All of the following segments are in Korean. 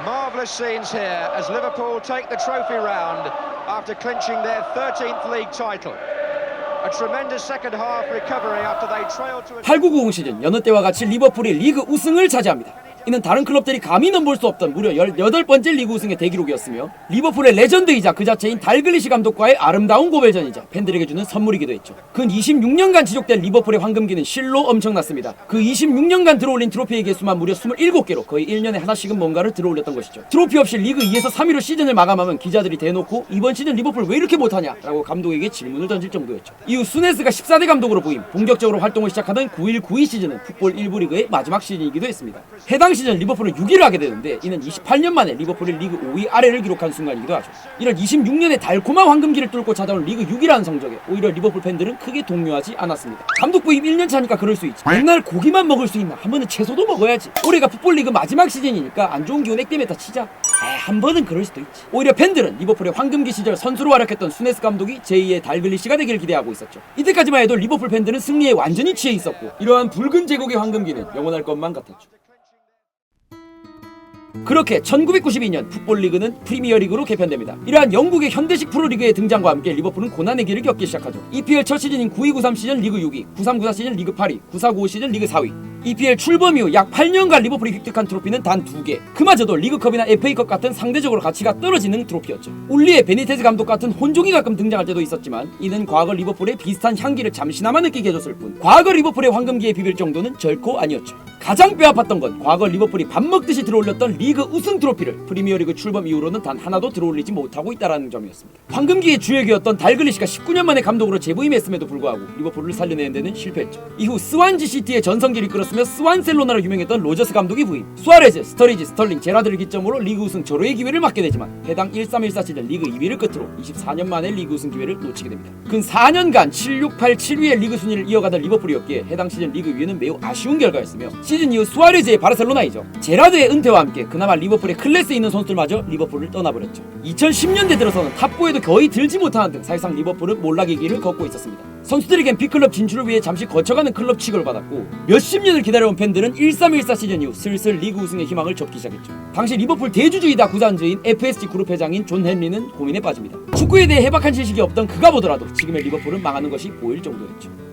Marvellous scenes here as Liverpool take the trophy round after clinching their 13th league title. A tremendous second half recovery after they trailed to 8990 시즌 여느 때와 같이 리버풀이 리그 우승을 차지합니다. 이는 다른 클럽들이 감히 넘볼 수 없던 무려 18번째 리그 우승의 대기록이었으며 리버풀의 레전드이자 그 자체인 달글리시 감독과의 아름다운 고별전이자 팬들에게 주는 선물이기도 했죠. 근 26년간 지속된 리버풀의 황금기는 실로 엄청났습니다. 그 26년간 들어올린 트로피의 개수만 무려 27개로 거의 1년에 하나씩은 뭔가를 들어올렸던 것이죠. 트로피 없이 리그 2에서 3위로 시즌을 마감하면 기자들이 대놓고 이번 시즌 리버풀 왜 이렇게 못하냐 라고 감독에게 질문을 던질 정도였죠. 이후 수네스가 14대 감독으로 부임, 본격적으로 활동을 시작하던 91-92 시즌은 풋볼 1부 리그의 마지막 시즌이기도 했습니다. 해당 시즌 리버풀은 6위를 하게 되는데 이는 28년 만에 리버풀이 리그 5위 아래를 기록한 순간이기도 하죠. 이런 26년의 달콤한 황금기를 뚫고 찾아온 리그 6위라는 성적에 오히려 리버풀 팬들은 크게 동요하지 않았습니다. 감독 부임 1년 차니까 그럴 수 있지. 맨날 고기만 먹을 수 있나? 한 번은 채소도 먹어야지. 올해가 풋볼 리그 마지막 시즌이니까 안 좋은 기운 액땜에다 치자. 한 번은 그럴 수도 있지. 오히려 팬들은 리버풀의 황금기 시절 선수로 활약했던 수네스 감독이 제2의 달글리시가 되기를 기대하고 있었죠. 이때까지만 해도 리버풀 팬들은 승리에 완전히 취해 있었고 이러한 붉은 제국의 황금기는 영원할 것만 같았죠. 그렇게 1992년 풋볼리그는 프리미어리그로 개편됩니다. 이러한 영국의 현대식 프로리그의 등장과 함께 리버풀은 고난의 길을 겪기 시작하죠. EPL 첫 시즌인 92-93 시즌 리그 6위, 93-94 시즌 리그 8위, 94-95 시즌 리그 4위. EPL 출범 이후 약 8년간 리버풀이 획득한 트로피는 단 2개. 그마저도 리그컵이나 FA컵 같은 상대적으로 가치가 떨어지는 트로피였죠. 울리의 베니테즈 감독 같은 혼종이 가끔 등장할 때도 있었지만 이는 과거 리버풀의 비슷한 향기를 잠시나마 느끼게 해줬을 뿐 과거 리버풀의 황금기에 비빌 정도는 결코 아니었죠. 가장 뼈아팠던 건 과거 리버풀이 밥 먹듯이 들어올렸던 리그 우승 트로피를 프리미어리그 출범 이후로는 단 하나도 들어올리지 못하고 있다는 점이었습니다. 황금기의 주역이었던 달글리시가 19년 만에 감독으로 재부임했음에도 불구하고 리버풀을 살려내는 데는 실패했죠. 이후 스완지 시티의 전성기를 이끌었으며 스완셀로나로 유명했던 로저스 감독이 부임, 수아레즈, 스터리지, 스털링, 제라드를 기점으로 리그 우승 절호의 기회를 맞게 되지만 해당 13-14 시즌 리그 2위를 끝으로 24년 만에 리그 우승 기회를 놓치게 됩니다. 근 4년간 7-6-8-7위의 리그 순위를 이어가던 리버풀이었기에 해당 시즌 리그 2위는 매우 아쉬운 결과였으며 시즌 이후 수아레즈의 바르셀로나이죠. 제라드의 은퇴와 함께 그나마 리버풀의 클래스 있는 선수들마저 리버풀을 떠나버렸죠. 2010년대 들어서는 탑4에도 거의 들지 못하는 등 사실상 리버풀은 몰락의 길을 걷고 있었습니다. 선수들에겐 B클럽 진출을 위해 잠시 거쳐가는 클럽 취급을 받았고 몇십 년을 기다려온 팬들은 13-14 시즌 이후 슬슬 리그 우승의 희망을 접기 시작했죠. 당시 리버풀 대주주이다 구단주인 FSG 그룹 회장인 존 헨리는 고민에 빠집니다. 축구에 대해 해박한 지식이 없던 그가 보더라도 지금의 리버풀은 망하는 것이 보일 정도였죠.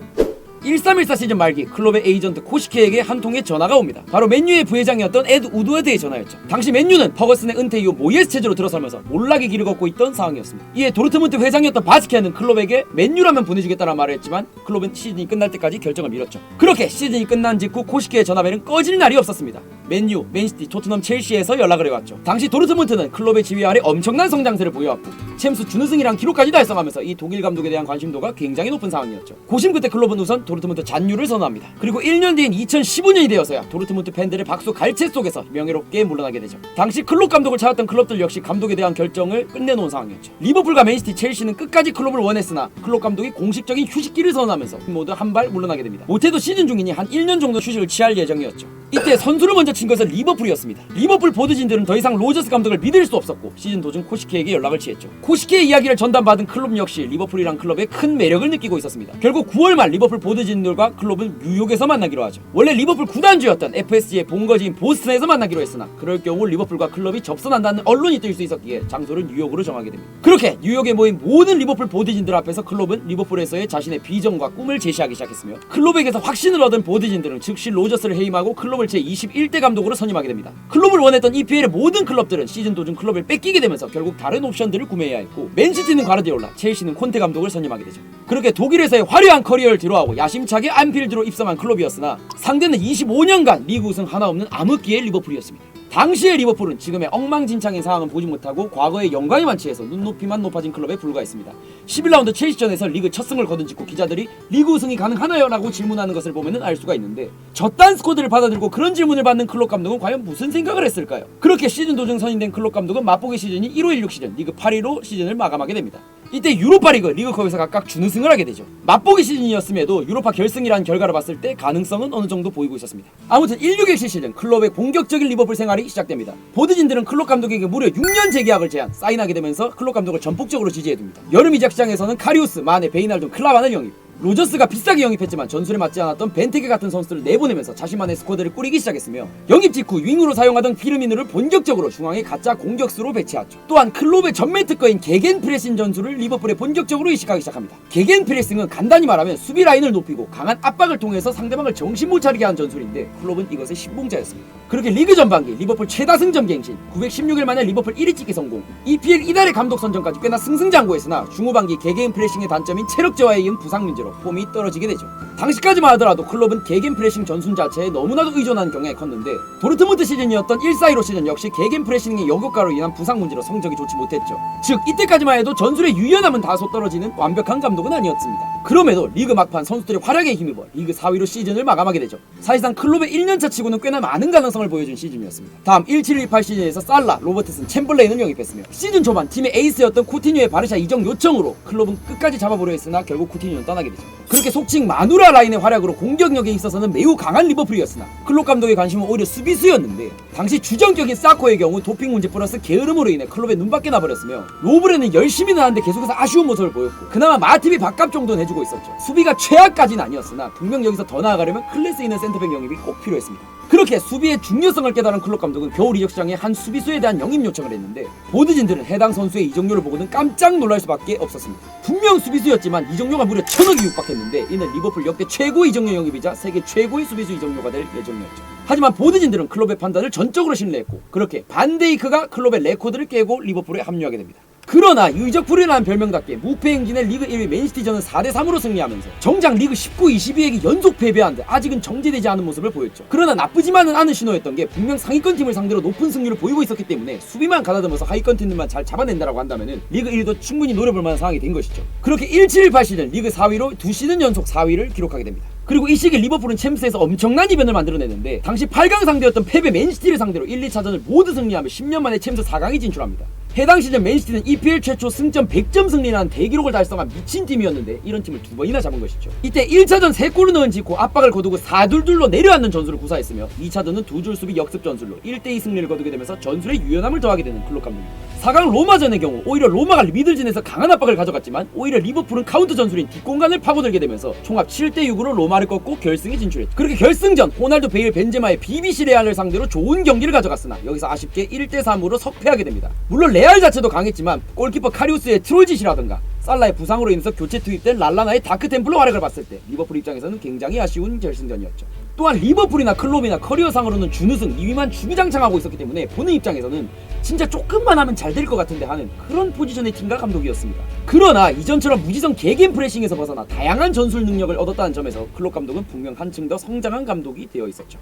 13-14 시즌 말기 클럽의 에이전트 코시케에게 한 통의 전화가 옵니다. 바로 맨유의 부회장이었던 에드 우드워드의 전화였죠. 당시 맨유는 퍼거슨의 은퇴 이후 모예스 체제로 들어서면서 몰락의 길을 걷고 있던 상황이었습니다. 이에 도르트문트 회장이었던 바스케는 클럽에게 맨유라면 보내주겠다는 말을 했지만 클럽은 시즌이 끝날 때까지 결정을 미뤘죠. 그렇게 시즌이 끝난 직후 코시케의 전화벨은 꺼질 날이 없었습니다. 맨유, 맨시티, 토트넘, 첼시에서 연락을 해왔죠. 당시 도르트문트는 클럽의 지휘 아래 엄청난 성장세를 보여왔고 챔스 준우승이란 기록까지 달성하면서 이 독일 감독에 대한 관심도가 굉장히 높은 상황이었죠. 고심 끝에 클럽은 우선 도르트문트 잔류를 선언합니다. 그리고 1년 뒤인 2015년이 되어서야 도르트문트 팬들의 박수 갈채 속에서 명예롭게 물러나게 되죠. 당시 클롭 감독을 찾았던 클럽들 역시 감독에 대한 결정을 끝내놓은 상황이었죠. 리버풀과 맨시티, 첼시는 끝까지 클롭을 원했으나 클롭 감독이 공식적인 휴식기를 선언하면서 모두 한 발 물러나게 됩니다. 못해도 시즌 중이니 한 1년 정도 휴식을 취할 예정이었죠. 이때 선수를 먼저 친 것은 리버풀이었습니다. 리버풀 보드진들은 더 이상 로저스 감독을 믿을 수 없었고 시즌 도중 코시케에게 연락을 취했죠. 코시케의 이야기를 전담받은 클롭 역시 리버풀이란 클럽의 큰 매력을 느끼고 있었습니다. 결국 9월 말 리버풀 보드진들과 클롭은 뉴욕에서 만나기로 하죠. 원래 리버풀 구단주였던 FSG의 본거지인 보스턴에서 만나기로 했으나 그럴 경우 리버풀과 클럽이 접선한다는 언론이 뜰 수 있었기에 장소를 뉴욕으로 정하게 됩니다. 그렇게 뉴욕에 모인 모든 리버풀 보드진들 앞에서 클롭은 리버풀에서의 자신의 비전과 꿈을 제시하기 시작했으며 클롭에게서 확신을 얻은 보드진들은 즉시 로저스를 해임하고 클롭을 제21대 감독으로 선임하게 됩니다. 클롭을 원했던 EPL의 모든 클럽들은 시즌 도중 클럽을 뺏기게 되면서 결국 다른 옵션들을 구매해야 했고 맨시티는 과르디올라, 첼시는 콘테 감독을 선임하게 되죠. 그렇게 독일에서의 화려한 커리어를 뒤로하고 야심차게 안필드로 입성한 클롭이었으나 상대는 25년간 리그 우승 하나 없는 암흑기의 리버풀이었습니다. 당시의 리버풀은 지금의 엉망진창인 상황은 보지 못하고 과거의 영광이 만취해서 눈높이만 높아진 클럽에 불과했습니다. 11라운드 첼시전에서 리그 첫 승을 거둔 직후 기자들이 리그 우승이 가능하나요? 라고 질문하는 것을 보면 알 수가 있는데 저딴 스쿼드를 받아들고 그런 질문을 받는 클롭 감독은 과연 무슨 생각을 했을까요? 그렇게 시즌 도중 선임된 클롭 감독은 맛보기 시즌이 15-16 시즌 리그 8위로 시즌을 마감하게 됩니다. 이때 유로파리그, 리그컵에서 각각 준우승을 하게 되죠. 맛보기 시즌이었음에도 유로파 결승이라는 결과를 봤을 때 가능성은 어느 정도 보이고 있었습니다. 아무튼 16-17 시즌 클럽의 본격적인 리버풀 생활이 시작됩니다. 보드진들은 클롭 감독에게 무려 6년 재계약을 제안, 사인하게 되면서 클롭 감독을 전폭적으로 지지해둡니다. 여름 이적 시장에서는 카리우스, 마네, 베이날돈, 클라반을 영입. 로저스가 비싸게 영입했지만 전술에 맞지 않았던 벤테게 같은 선수들을 내보내면서 자신만의 스쿼드를 꾸리기 시작했으며 영입 직후 윙으로 사용하던 피르미누를 본격적으로 중앙의 가짜 공격수로 배치하죠. 또한 클롭의 전매 특허인 개겐 프레싱 전술을 리버풀에 본격적으로 이식하기 시작합니다. 개겐 프레싱은 간단히 말하면 수비 라인을 높이고 강한 압박을 통해서 상대방을 정신 못 차리게 하는 전술인데 클롭은 이것의 신봉자였습니다. 그렇게 리그 전반기 리버풀 최다 승점 갱신, 916일 만에 리버풀 1위 찍기 성공, EPL 이달의 감독 선정까지 꽤나 승승장구했으나 중후반기 개개인 프레싱의 단점인 체력 저하에 이은 부상 문제로 폼이 떨어지게 되죠. 당시까지만 하더라도 클롭은 개개인 프레싱 전술 자체에 너무나도 의존하는 경향이 컸는데 도르트문트 시즌이었던 1-4-15 시즌 역시 개개인 프레싱의 역효과로 인한 부상 문제로 성적이 좋지 못했죠. 즉 이때까지만 해도 전술의 유연함은 다소 떨어지는 완벽한 감독은 아니었습니다. 그럼에도 리그 막판 선수들의 활약에 힘입어 리그 4위로 시즌을 마감하게 되죠. 사실상 클롭의 1년차 치고는 꽤나 많은 가능성을 보여준 시즌이었습니다. 다음 17-18 시즌에서 살라, 로버트슨, 챔벌레인을 영입했으며 시즌 초반 팀의 에이스였던 쿠티뉴의 바르샤 이적 요청으로 클롭은 끝까지 잡아보려 했으나 결국 쿠티뉴는 떠나게 되죠. 그렇게 속칭 마누라 라인의 활약으로 공격력에 있어서는 매우 강한 리버풀이었으나 클롭 감독의 관심은 오히려 수비수였는데 당시 주전격인 사코의 경우 도핑 문제 플러스 게으름으로 인해 클롭의 눈밖에 나버렸으며 로브레는 열심히는 하는데 계속해서 아쉬운 모습을 보였고 그나마 마팁이 밥값 정도는 해주고 있었죠. 수비가 최악까지는 아니었으나 분명 여기서 더 나아가려면 클래스 있는 센터백 영입이 꼭 필요했습니다. 그렇게 수비의 중요성을 깨달은 클롭 감독은 겨울 이적 시장에 한 수비수에 대한 영입 요청을 했는데 보드진들은 해당 선수의 이적료를 보고는 깜짝 놀랄 수밖에 없었습니다. 분명 수비수였지만 이적료가 무려 1000억이 육박했는데 이는 리버풀 역대 최고의 이적료 영입이자 세계 최고의 수비수 이적료가 될 예정이었죠. 하지만 보드진들은 클롭의 판단을 전적으로 신뢰했고 그렇게 반데이크가 클롭의 레코드를 깨고 리버풀에 합류하게 됩니다. 그러나 유적불이라는 별명답게 무패 행진의 리그 1위 맨시티전은 4-3으로 승리하면서 정작 리그 19, 22에게 연속 패배한 듯 아직은 정제되지 않은 모습을 보였죠. 그러나 나쁘지만은 않은 신호였던 게 분명 상위권 팀을 상대로 높은 승률을 보이고 있었기 때문에 수비만 가다듬어서 하위권 팀들만 잘 잡아낸다라고 한다면은 리그 1위도 충분히 노려볼 만한 상황이 된 것이죠. 그렇게 17-18 시즌 리그 4위로 2시즌 연속 4위를 기록하게 됩니다. 그리고 이 시기 리버풀은 챔스에서 엄청난 이변을 만들어내는데 당시 8강 상대였던 패배 맨시티를 상대로 1, 2차전을 모두 승리하며 10년 만에 챔스 4강에 진출합니다. 해당 시즌 맨시티는 EPL 최초 승점 100점 승리라는 대기록을 달성한 미친 팀이었는데 이런 팀을 2번이나 잡은 것이죠. 이때 1차전 3골을 넣은 직후 압박을 거두고 4-2로 내려앉는 전술을 구사했으며 2차전은 두 줄 수비 역습 전술로 1-2 승리를 거두게 되면서 전술의 유연함을 더하게 되는 클롭 감독입니다. 4강 로마전의 경우 오히려 로마가 미들진에서 강한 압박을 가져갔지만 오히려 리버풀은 카운터 전술인 뒷공간을 파고들게 되면서 총합 7-6으로 로마를 꺾고 결승에 진출했죠. 그렇게 결승전 호날두, 베일, 벤제마의 BBC 레알을 상대로 좋은 경기를 가져갔으나 여기서 아쉽게 1-3으로 석패하게 됩니다. 물론 레알 자체도 강했지만 골키퍼 카리우스의 트롤짓이라든가 살라의 부상으로 인해서 교체 투입된 랄라나의 다크템플러 활약을 봤을 때 리버풀 입장에서는 굉장히 아쉬운 결승전이었죠. 또한 리버풀이나 클롭이나 커리어상으로는 준우승 2위만 주구장창하고 있었기 때문에 보는 입장에서는 진짜 조금만 하면 잘 될 것 같은데 하는 그런 포지션의 팀과 감독이었습니다. 그러나 이전처럼 무지성 개개인 프레싱에서 벗어나 다양한 전술 능력을 얻었다는 점에서 클롭 감독은 분명 한층 더 성장한 감독이 되어 있었죠.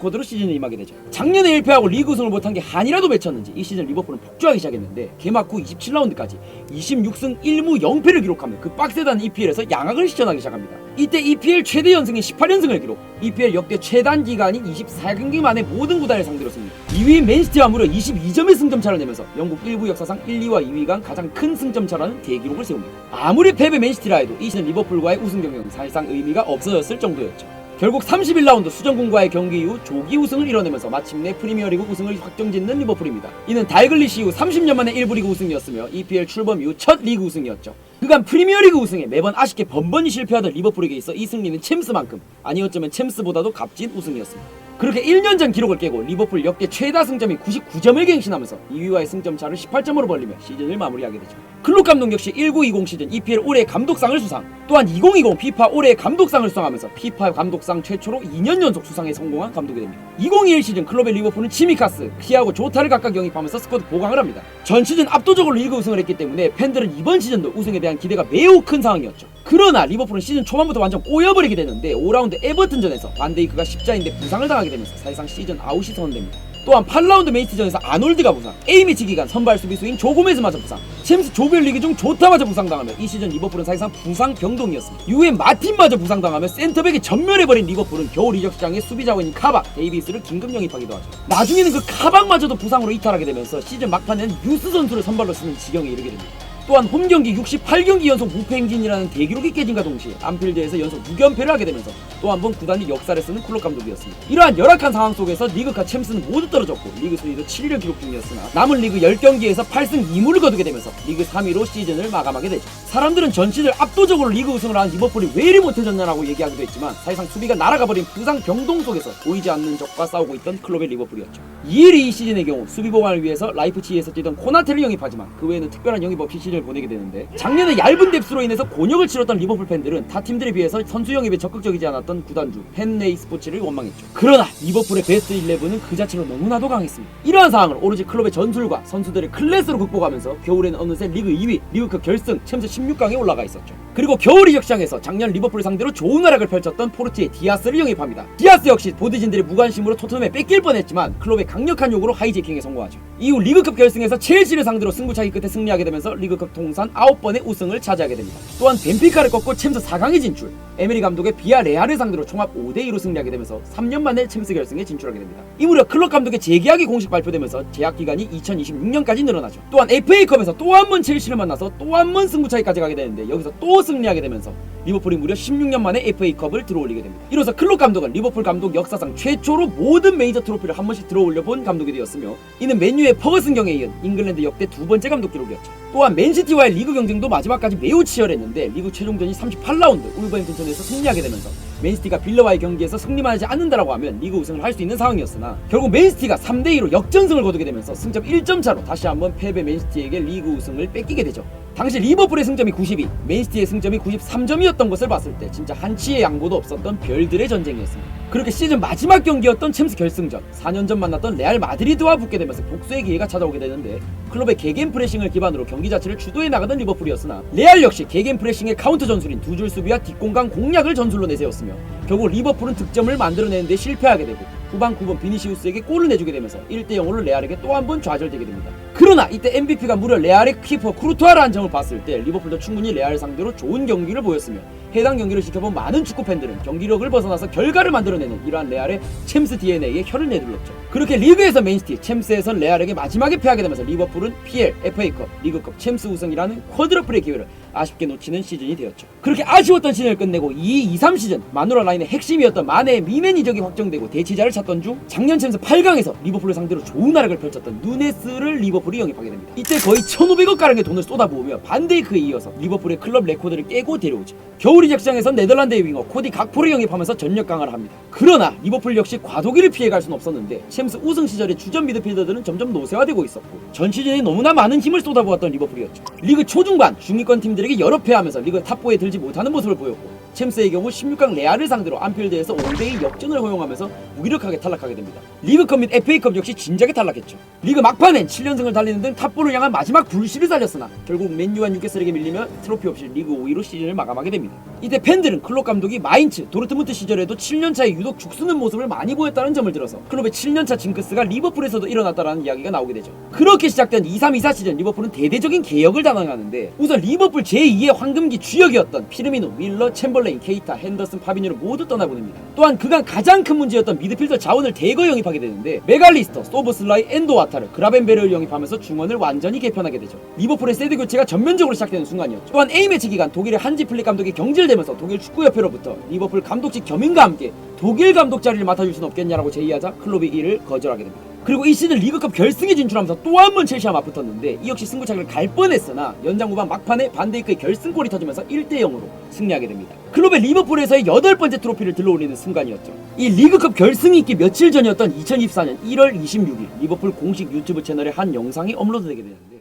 레코드로 시즌을 임하게 되죠. 작년에 1패하고 리그 우승을 못한 게 한이라도 맺혔는지 이 시즌 리버풀은 폭주하기 시작했는데 개막 후 27라운드까지 26승 1무 0패를 기록하며 그 빡세다는 EPL에서 양악을 시전하기 시작합니다. 이때 EPL 최대 연승인 18연승을 기록, EPL 역대 최단 기간인 24경기 만에 모든 구단을 상대로 승리, 2위 맨시티와 무려 22점의 승점차를 내면서 영국 1부 역사상 1, 2와 2위 간 가장 큰 승점차라는 대기록을 세웁니다. 아무리 패배 맨시티라 해도 이 시즌 리버풀과의 우승 경력은 사실상 의미가 없어졌을 정도였죠. 결국 31라운드 수정군과의 경기 이후 조기 우승을 이뤄내면서 마침내 프리미어리그 우승을 확정짓는 리버풀입니다. 이는 달글리시 이후 30년 만에 1부 리그 우승이었으며 EPL 출범 이후 첫 리그 우승이었죠. 그간 프리미어리그 우승에 매번 아쉽게 번번이 실패하던 리버풀에게 있어 이 승리는 챔스만큼, 아니 어쩌면 챔스보다도 값진 우승이었습니다. 그렇게 1년 전 기록을 깨고 리버풀 역대 최다 승점인 99점을 갱신하면서 2위와의 승점차를 18점으로 벌리며 시즌을 마무리하게 되죠. 클롭 감독 역시 19-20 시즌 EPL 올해의 감독상을 수상, 또한 2020 피파 올해의 감독상을 수상하면서 피파 감독상 최초로 2년 연속 수상에 성공한 감독이 됩니다. 2021 시즌 클럽의 리버풀은 치미카스, 키아고 조타를 각각 영입하면서 스쿼드 보강을 합니다. 전 시즌 압도적으로 리그 우승을 했기 때문에 팬들은 이번 시즌도 우승에 대한 기대가 매우 큰 상황이었죠. 그러나 리버풀은 시즌 초반부터 완전 꼬여버리게 되는데 5라운드 에버튼전에서 반데이크가 십자인대 부상을 당하게 되면서 사실상 시즌 아웃이 선언됩니다. 또한 8라운드 맨시티전에서 아놀드가 부상, A매치 기간 선발 수비수인 조고메즈마저 부상, 챔스 조별리그 중 조타마저 부상당하며 이 시즌 리버풀은 사실상 부상 병동이었습니다. 이후에 마틴마저 부상당하며 센터백이 전멸해버린 리버풀은 겨울 이적 시장의 수비 자원인 카박, 데이비스를 긴급 영입하기도 하죠. 나중에는 그 카박마저도 부상으로 이탈하게 되면서 시즌 막판에는 유스 선수를 선발로 쓰는 지경에 이르게 됩니다. 또한 홈경기 68경기 연속 무패 행진이라는 대기록이 깨진과 동시에 안필드에서 연속 6연패를 하게 되면서 또 한 번 구단이 역사를 쓰는 클럽 감독이었습니다. 이러한 열악한 상황 속에서 리그과 챔스는 모두 떨어졌고 리그 순위도 7위를 기록 중이었으나 남은 리그 10경기에서 8승 2무를 거두게 되면서 리그 3위로 시즌을 마감하게 되죠. 사람들은 전 시즌 압도적으로 리그 우승을 한 리버풀이 왜 이리 못해졌냐라고 얘기하기도 했지만 사실상 수비가 날아가버린 부상 병동 속에서 보이지 않는 적과 싸우고 있던 클럽의 리버풀이었죠. 이일이 이 시즌의 경우 수비 보강을 위해서 라이프치히에서 뛰던 코나테를 영입하지만 그 외에는 특별한 영입 없이 시즌을 보내게 되는데, 작년에 얇은 뎁스로 인해서 곤욕을 치렀던 리버풀 팬들은 타 팀들에 비해서 선수 영입에 적극적이지 않았던 구단주 펜레이 스포츠를 원망했죠. 그러나 리버풀의 베스트 11은 그 자체로 너무나도 강했습니다. 이러한 상황을 오로지 클럽의 전술과 선수들의 클래스로 극복하면서 겨울에는 어느새 리그 2위, 리그컵 결승, 챔스 16강에 올라가 있었죠. 그리고 겨울 이적 시장에서 작년 리버풀 상대로 좋은 활약을 펼쳤던 포르투의 디아스를 영입합니다. 디아스 역시 보드진들의 무관심으로 토트넘에 뺏길 뻔했지만 클럽의 강력한 요구로 하이제킹에 성공하죠. 이후 리그컵 결승에서 첼시를 상대로 승부차기 끝에 승리하게 되면서 리그컵 통산 9번의 우승을 차지하게 됩니다. 또한 벤피카를 꺾고 챔스 4강에 진출, 에메리 감독의 비아레알을 상대로 총합 5대2로 승리하게 되면서 3년 만에 챔스 결승에 진출하게 됩니다. 이 무렵 클럽 감독의 재계약이 공식 발표되면서 계약기간이 2026년까지 늘어나죠. 또한 FA컵에서 또 한 번 첼시를 만나서 또 한 번 승부차기까지 가게 되는데 여기서 또 승리하게 되면서 리버풀이 무려 16년 만에 FA컵을 들어올리게 됩니다. 이로써 클럽 감독은 리버풀 감독 역사상 최초로 모든 메이저 트로피를 한 번씩 들어올려 본 감독이 되었으며 이는 맨유의 퍼거슨 경에 이은 잉글랜드 역대 두 번째 감독 기록이었죠. 또한 맨시티와의 리그 경쟁도 마지막까지 매우 치열했는데 리그 최종전이 38라운드 울버햄튼전에서 승리하게 되면서 맨시티가 빌러와의 경기에서 승리만 하지 않는다라고 하면 리그 우승을 할 수 있는 상황이었으나 결국 맨시티가 3대2로 역전승을 거두게 되면서 승점 1점 차로 다시 한번 패배 맨시티에게 리그 우승을 뺏기게 되죠. 당시 리버풀의 승점이 92, 맨시티의 승점이 93점이었던 것을 봤을 때 진짜 한치의 양보도 없었던 별들의 전쟁이었습니다. 그렇게 시즌 마지막 경기였던 챔스 결승전, 4년 전 만났던 레알 마드리드와 붙게 되면서 복수의 기회가 찾아오게 되는데 클럽의 개겐 프레싱을 기반으로 경기 자체를 주도해 나가던 리버풀이었으나 레알 역시 개겐 프레싱의 카운터 전술인 두 줄 수비와 뒷공간 공략을 전술로 내세웠으며 결국 리버풀은 득점을 만들어내는데 실패하게 되고 후반 9번 비니시우스에게 골을 내주게 되면서 1대0으로 레알에게 또 한 번 좌절되게 됩니다. 그러나 이때 MVP가 무려 레알의 키퍼 쿠르투아라는 점을 봤을 때 리버풀도 충분히 레알 상대로 좋은 경기를 보였으며 해당 경기를 지켜본 많은 축구팬들은 경기력을 벗어나서 결과를 만들어내는 이러한 레알의 챔스 DNA에 혀를 내둘렀죠. 그렇게 리그에서 맨시티, 챔스에선 레알에게 마지막에 패하게 되면서 리버풀은 PL, FA컵, 리그컵, 챔스 우승이라는 쿼드러플의 기회를 아쉽게 놓치는 시즌이 되었죠. 그렇게 아쉬웠던 시즌을 끝내고 2-2-3 시즌 마누라 라인의 핵심이었던 마네의 미넨 이적이 확정되고 대치자를 찾던 중 작년 챔스 8강에서 리버풀을 상대로 좋은 활약을 펼쳤던 누네스를 리버풀이 영입하게 됩니다. 이때 거의 1,500억가량의 돈을 쏟아부으며 반데이크에 이어서 리버풀의 클럽 레코드를 깨고 데려오죠. 겨울 이적 시장에선 네덜란드의 윙어 코디 각포를 영입하면서 전력 강화를 합니다. 그러나 리버풀 역시 과도기를 피해갈 수는 없었는데 챔스 우승 시절의 주전 미드필더들은 점점 노쇠화되고 있었고 전 시즌에 너무나 많은 힘을 쏟아부었던 리버풀이었죠. 리그 초중반 중위권 팀들에게 여러 패하면서 리그 탑4에 들지 못하는 모습을 보였고 챔스의 경우 16강 레알을 상대로 안필드에서 5대2 역전을 허용하면서 무기력하게 탈락하게 됩니다. 리그컵 및 FA컵 역시 진작에 탈락했죠. 리그 막판엔 7연승을 달리는 등 탑4를 향한 마지막 불씨를 살렸으나 결국 맨유와 뉴캐슬에게 밀리며 트로피 없이 리그 5위로 시즌을 마감하게 됩니다. 이때 팬들은 클롭 감독이 마인츠, 도르트문트 시절에도 7년차에 유독 죽쓰는 모습을 많이 보였다는 점을 들어서 클롭의 7년차 징크스가 리버풀에서도 일어났다는 이야기가 나오게 되죠. 그렇게 시작된 23-24 시즌 리버풀은 대대적인 개혁을 단행하는데 우선 리버풀 제2의 황금기 주역이었던 피르미노, 밀러, 챔벌레인, 케이타, 핸더슨, 파비뉴를 모두 떠나보냅니다. 또한 그간 가장 큰 문제였던 미드필더 자원을 대거 영입하게 되는데 메갈리스터, 소보슬라이, 엔도와타르, 그라벤베르를 영입하면서 중원을 완전히 개편하게 되죠. 리버풀의 세대 교체가 전면적으로 시작되는 순간이었죠. 또한 A매치 기간 독일의 한지 플릭 감독이 경질되면서 독일 축구협회로부터 리버풀 감독직 겸임과 함께 독일 감독 자리를 맡아줄 수는 없겠냐라고 제의하자 클롭이 이를 거절하게 됩니다. 그리고 이 시즌 리그컵 결승에 진출하면서 또 한 번 첼시와 맞붙었는데 이 역시 승부차기를 갈 뻔했으나 연장 후반 막판에 반데이크의 결승골이 터지면서 1대0으로 승리하게 됩니다. 클롭의 리버풀에서의 8번째 트로피를 들어올리는 순간이었죠. 이 리그컵 결승이 있기 며칠 전이었던 2024년 1월 26일 리버풀 공식 유튜브 채널에 한 영상이 업로드되게 되는데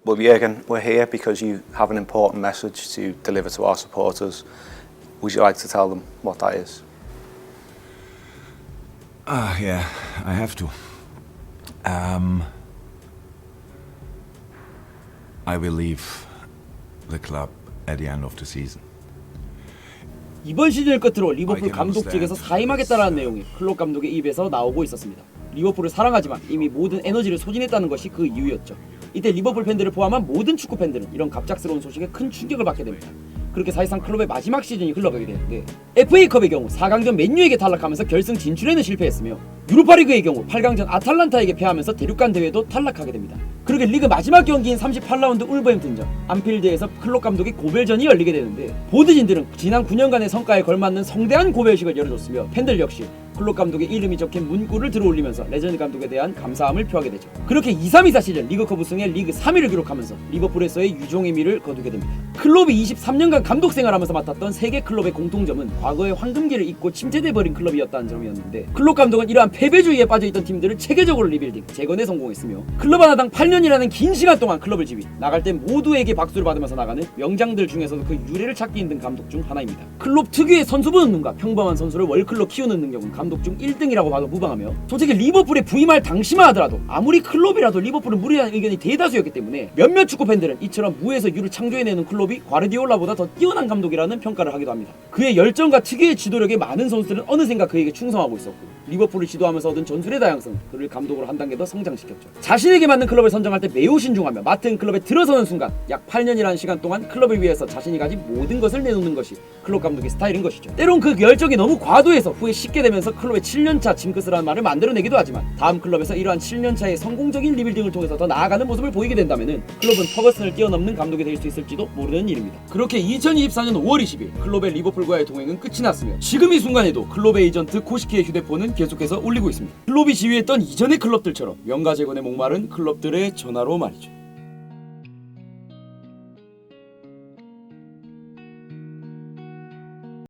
Well, Jürgen, we're here because you have an important message to deliver to our supporters. Would you like to tell them what that is? Yeah, I have to. I will leave the club at the end of the season. 이번 시즌을 끝으로 리버풀 감독직에서 사임하겠다라는 내용이 클롭 감독의 입에서 나오고 있었습니다. 리버풀을 사랑하지만 이미 모든 에너지를 소진했다는 것이 그 이유였죠. 이때 리버풀 팬들을 포함한 모든 축구 팬들은 이런 갑작스러운 소식에 큰 충격을 받게 됩니다. 그렇게 사실상 클롭의 마지막 시즌이 흘러가게 되는데 FA컵의 경우 4강전 맨유에게 탈락하면서 결승 진출에는 실패했으며 유로파리그의 경우 8강전 아탈란타에게 패하면서 대륙간 대회도 탈락하게 됩니다. 그렇게 리그 마지막 경기인 38라운드 울버햄튼전 안필드에서 클롭 감독의 고별전이 열리게 되는데 보드진들은 지난 9년간의 성과에 걸맞는 성대한 고별식을 열어줬으며 팬들 역시 클롭 감독의 이름이 적힌 문구를 들어올리면서 레전드 감독에 대한 감사함을 표하게 되죠. 그렇게 23-24 시즌 리그컵 우승에 리그 3위를 기록하면서 리버풀에서의 유종의 미를 거두게 됩니다. 클롭이 23년간 감독 생활하면서 맡았던 세계 클럽의 공통점은 과거의 황금기를 잊고 침체돼버린 클럽이었다는 점이었는데 클롭 감독은 이러한 패배주의에 빠져있던 팀들을 체계적으로 리빌딩, 재건에 성공했으며 클럽 하나당 8년이라는 긴 시간 동안 클럽을 지휘, 나갈 때 모두에게 박수를 받으면서 나가는 명장들 중에서도 그 유래를 찾기 힘든 감독 중 하나입니다. 클롭 특유의 선수 보는 눈과 평범한 선수를 월클로 키우는 능력은 감독 중 1등이라고 봐도 무방하며 솔직히 리버풀에 부임할 당시만 하더라도 아무리 클롭이라도 리버풀은 무리한 의견이 대다수였기 때문에 몇몇 축구 팬들은 이처럼 무에서 유를 창조해내는 클롭이 과르디올라보다 더 뛰어난 감독이라는 평가를 하기도 합니다. 그의 열정과 특유의 지도력에 많은 선수들은 어느샌가 그에게 충성하고 있었고 리버풀을 지도하면서 얻은 전술의 다양성은 그를 감독으로 한 단계 더 성장시켰죠. 자신에게 맞는 클럽을 선정할 때 매우 신중하며 맡은 클럽에 들어서는 순간 약 8년이라는 시간 동안 클럽을 위해서 자신이 가진 모든 것을 내놓는 것이 클롭 감독의 스타일인 것이죠. 때론 그 열정이 너무 과도해서 후에 식게 되면서 클롭의 7년차 징크스라는 말을 만들어내기도 하지만 다음 클럽에서 이러한 7년차의 성공적인 리빌딩을 통해서 더 나아가는 모습을 보이게 된다면은 클롭은 퍼거슨을 뛰어넘는 감독이 될 수 있을지도 모르는 일입니다. 그렇게 2024년 5월 20일 클롭의 리버풀과의 동행은 끝이 났으며 지금 이 순간에도 클롭의 에이전트 코시키의 휴대폰은 계속해서 울리고 있습니다. 클롭이 지휘했던 이전의 클럽들처럼 명가 재건에 목마른 클럽들의 전화로 말이죠.